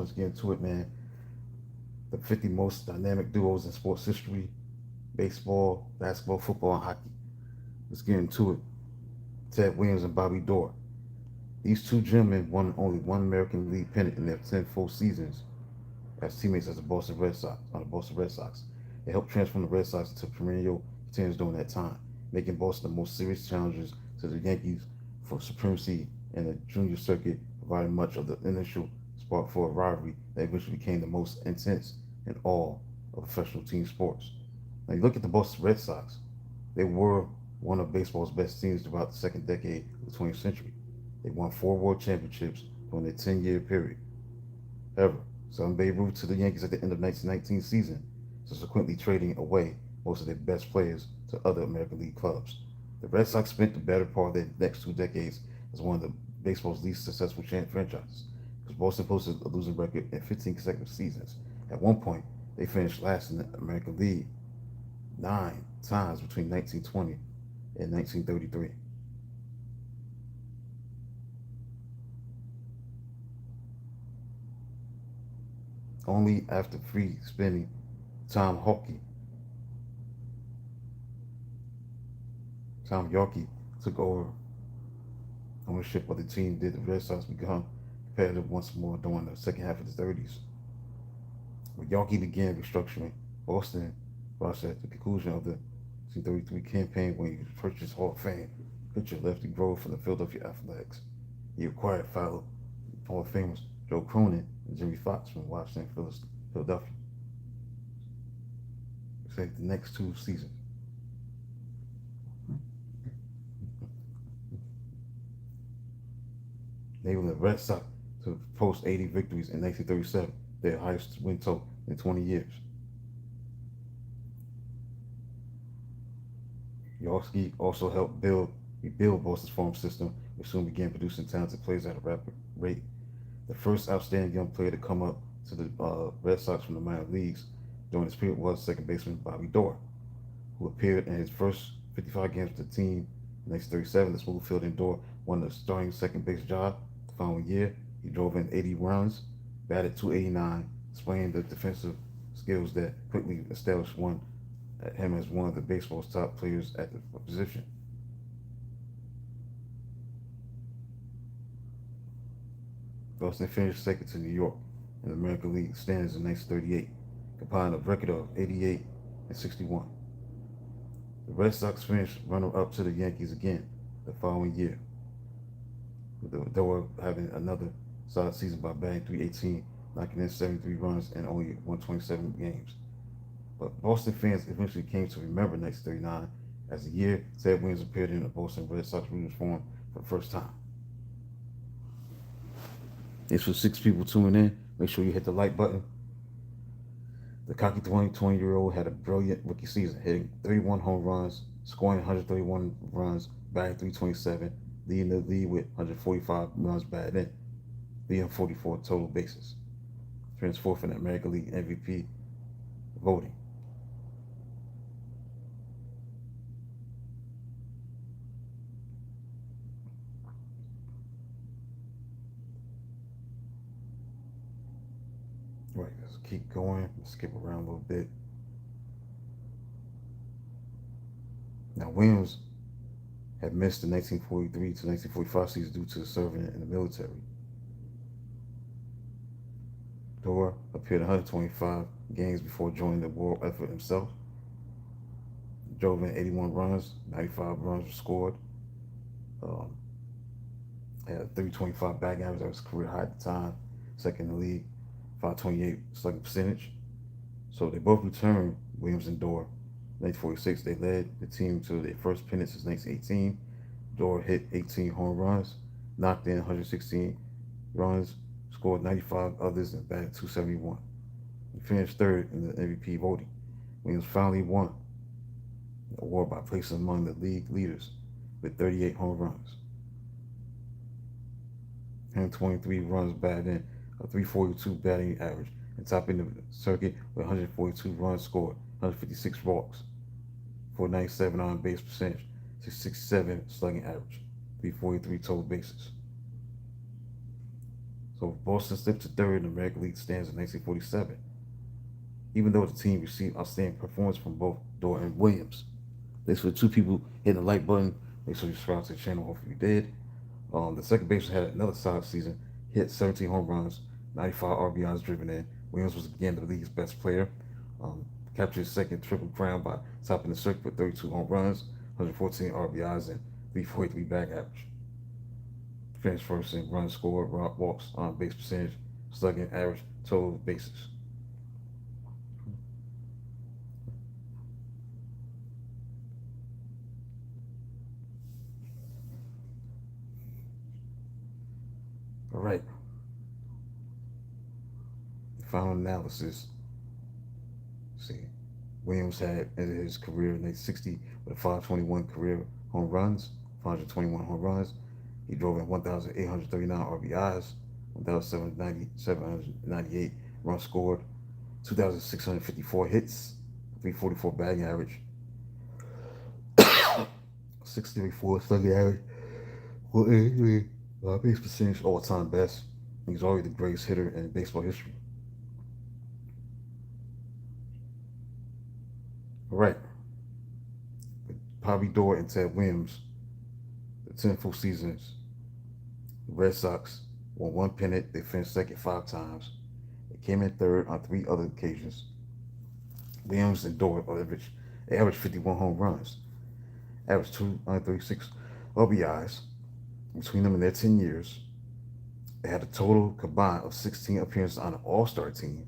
let's get into it, man. The 50 most dynamic duos in sports history: baseball, basketball, football, and hockey. Let's get into it. Ted Williams and Bobby Doerr. These two gentlemen won only one American League pennant in their 10 full seasons as teammates as the Boston Red Sox on the Boston Red Sox. They helped transform the Red Sox into perennial contenders during that time, making Boston the most serious challengers to the Yankees for supremacy in the junior circuit, providing much of the initial spark for a rivalry that eventually became the most intense in all of professional team sports. Now you look at the Boston Red Sox, they were one of baseball's best teams throughout the second decade of the 20th century. They won four world championships during their 10-year period. However, selling Babe Ruth to the Yankees at the end of the 1919 season, subsequently trading away most of their best players to other American League clubs. The Red Sox spent the better part of their next 2 decades as one of the baseball's least successful franchises, because Boston posted a losing record in 15 consecutive seasons. At one point, they finished last in the American League 9 times between 1920 and 1933. Only after free spinning Tom Hawkey, Tom Yawkey took over ownership of the team did the Red Sox become competitive once more during the second half of the 30s. When Yawkey began restructuring, Boston rushed at the conclusion of the 1933 campaign when he purchased Hall of Fame pitcher Lefty Grove from the Philadelphia Athletics. He acquired fellow Hall of Famers Joe Cronin and Jimmy Fox from Washington, Philadelphia. Say the next 2 seasons. Enabling the Red Sox to post 80 victories in 1937, their highest win total in 20 years. Yawkey also helped rebuild Boston's farm system, which soon began producing talented players at a rapid rate. The first outstanding young player to come up to the Red Sox from the minor leagues during this period was second baseman Bobby Doerr, who appeared in his first 55 games with the team in 1937. The smooth fielding Doerr won the starting second base job. The following year, he drove in 80 runs, batted .289, displaying the defensive skills that quickly established him as one of the baseball's top players at the position. Boston finished second to New York in the American League standings in 1938, compiling a record of 88 and 61. The Red Sox finished runner-up to the Yankees again the following year, with Doerr having another solid season by batting .318, knocking in 73 runs in only 127 games. But Boston fans eventually came to remember 1939 as the year Ted Williams appeared in a Boston Red Sox uniform for the first time. It's for 6 people tuning in. Make sure you hit the like button. The cocky 20-year-old had a brilliant rookie season, hitting 31 home runs, scoring 131 runs, batting .327, leading the league with 145 runs batted in, leading 44 total bases. Finished fourth in the American League MVP voting. Right, let's keep going. Let's skip around a little bit. Now, Williams had missed the 1943 to 1945 season due to serving in the military. Doerr appeared in 125 games before joining the war effort himself. Drove in 81 runs, 95 runs were scored. Um, had a 325 batting average, that was career high at the time, second in the league, 528 slugging percentage. So they both returned, Williams and Doerr. 1946, they led the team to their first pennant since 1918. Doerr hit 18 home runs, knocked in 116 runs, scored 95 others, and batted .271. He finished third in the MVP voting. Williams finally won the award by placing among the league leaders with 38 home runs. 123 runs batted in, a 342 batting average, and topping the circuit with 142 runs scored, 156 walks, 497 on base percentage, 667 slugging average, 343 total bases. So Boston slipped to third in the American League stands in 1947, even though the team received outstanding performance from both Dorr and Williams. Thanks for the two people hitting the like button. Make sure you subscribe to the channel. Hopefully you did. The second baseman had another solid season. Hit 17 home runs, 95 RBIs driven in. Williams was again the league's best player. Captured his second triple crown by topping the circuit with 32 home runs, 114 RBIs, and 343 batting average. Finished first in runs scored, walks, on base percentage, slugging, average, total bases. All right. Final analysis. Let's see. Williams had ended his career in 1960 with 521 career home runs, 521 home runs. He drove in 1,839 RBIs, 1,798 runs scored, 2,654 hits, 344 batting average, 634 slugging average, 483 base percentage, all-time best. He's already the greatest hitter in baseball history. All right. Bobby Doerr and Ted Williams, the 10 full seasons. The Red Sox won one pennant. They finished second 5 times. They came in third on 3 other occasions. Williams and Doerr averaged 51 home runs, averaged 236 RBIs between them in their 10 years. They had a total combined of 16 appearances on an all-star team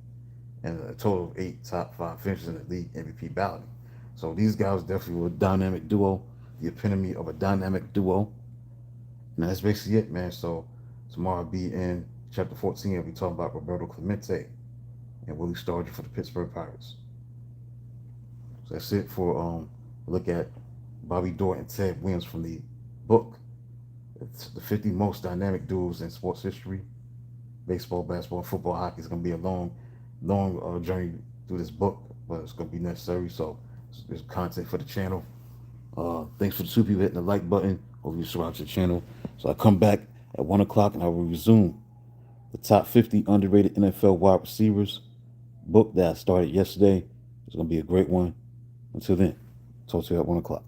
and a total of 8 top 5 finishes in the league MVP balloting. So these guys definitely were a dynamic duo, the epitome of a dynamic duo. And that's basically it, man. So tomorrow I'll be in chapter 14. I'll be talking about Roberto Clemente and Willie Stargell for the Pittsburgh Pirates. So that's it for a look at Bobby Doerr and Ted Williams from the book. It's the 50 most dynamic duos in sports history. Baseball, basketball, football, hockey. It's going to be a long journey through this book, but it's going to be necessary. So there's content for the channel. Thanks for the 2 people hitting the like button. Hope you subscribe to the channel. So I come back at 1 o'clock and I will resume the top 50 underrated NFL wide receivers book that I started yesterday. It's going to be a great one. Until then, talk to you at 1 o'clock.